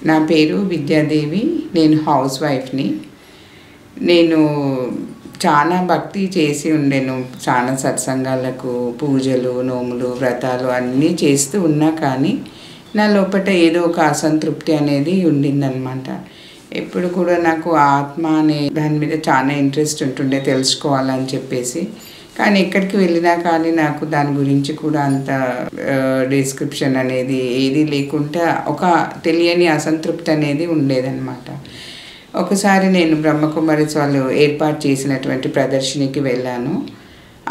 నా పేరు విద్యాదేవి. నేను హౌస్ వైఫ్ని. నేను చాలా భక్తి చేసి ఉండేను. చాలా సత్సంగాలకు, పూజలు, నోములు, వ్రతాలు అన్నీ చేస్తూ ఉన్నా కానీ నా లోపల ఏదో ఒక అసంతృప్తి అనేది ఉండిందనమాట. ఎప్పుడు కూడా నాకు ఆత్మ అనే దాని మీద చాలా ఇంట్రెస్ట్ ఉంటుండే, తెలుసుకోవాలని చెప్పేసి. కానీ ఎక్కడికి వెళ్ళినా కానీ నాకు దాని గురించి కూడా అంత డిస్క్రిప్షన్ అనేది ఏది లేకుండా ఒక తెలియని అసంతృప్తి అనేది ఉండేదన్నమాట. ఒకసారి నేను బ్రహ్మకుమారిస్ వాళ్ళు ఏర్పాటు చేసినటువంటి ప్రదర్శనకి వెళ్ళాను.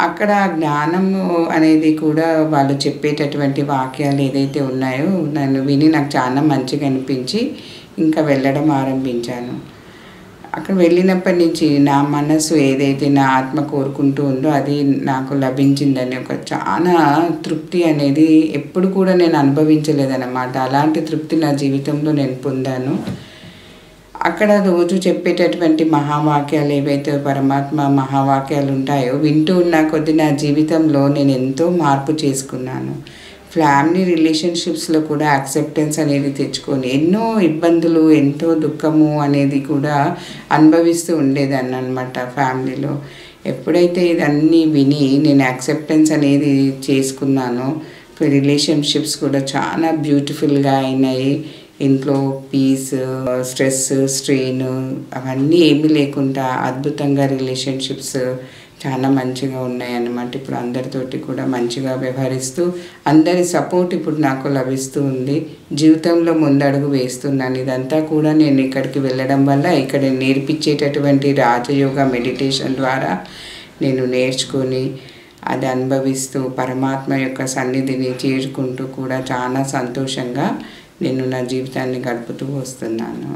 అక్కడ జ్ఞానము అనేది కూడా వాళ్ళు చెప్పేటటువంటి వాక్యాలు ఏదైతే ఉన్నాయో నన్ను విని నాకు చాలా మంచిగా అనిపించి ఇంకా వెళ్ళడం ఆరంభించాను. అక్కడ వెళ్ళినప్పటి నుంచి నా మనసు ఏదైతే నా ఆత్మ కోరుకుంటూ ఉందో అది నాకు లభించిందని ఒక చాలా తృప్తి అనేది ఎప్పుడు కూడా నేను అనుభవించలేదన్నమాట. అలాంటి తృప్తి నా జీవితంలో నేను పొందాను. అక్కడ రోజు చెప్పేటటువంటి మహావాక్యాలు ఏవైతే పరమాత్మ మహావాక్యాలు ఉంటాయో వింటూ ఉన్న కొద్ది నా జీవితంలో నేను ఎంతో మార్పు చేసుకున్నాను. ఫ్యామిలీ రిలేషన్షిప్స్లో కూడా యాక్సెప్టెన్స్ అనేది తెచ్చుకొని ఎన్నో ఇబ్బందులు, ఎంతో దుఃఖము అనేది కూడా అనుభవిస్తూ ఉండేదాన్ని అనమాట ఫ్యామిలీలో. ఎప్పుడైతే ఇదన్నీ విని నేను యాక్సెప్టెన్స్ అనేది చేసుకున్నానో రిలేషన్షిప్స్ కూడా చాలా బ్యూటిఫుల్గా అయినాయి. ఇంట్లో పీస్, స్ట్రెస్, స్ట్రెయిన్ అవన్నీ ఏమీ లేకుండా అద్భుతంగా రిలేషన్షిప్స్ చాలా మంచిగా ఉన్నాయన్నమాట. ఇప్పుడు అందరితోటి కూడా మంచిగా వ్యవహరిస్తూ అందరి సపోర్ట్ ఇప్పుడు నాకు లభిస్తూ ఉంది. జీవితంలో ముందడుగు వేస్తున్నాను. ఇదంతా కూడా నేను ఇక్కడికి వెళ్ళడం వల్ల ఇక్కడ నేర్పించేటటువంటి రాజయోగ మెడిటేషన్ ద్వారా నేను నేర్చుకొని అది అనుభవిస్తూ పరమాత్మ యొక్క సన్నిధిని చేరుకుంటూ కూడా చాలా సంతోషంగా నేను నా జీవితాన్ని గడుపుతూ వస్తున్నాను.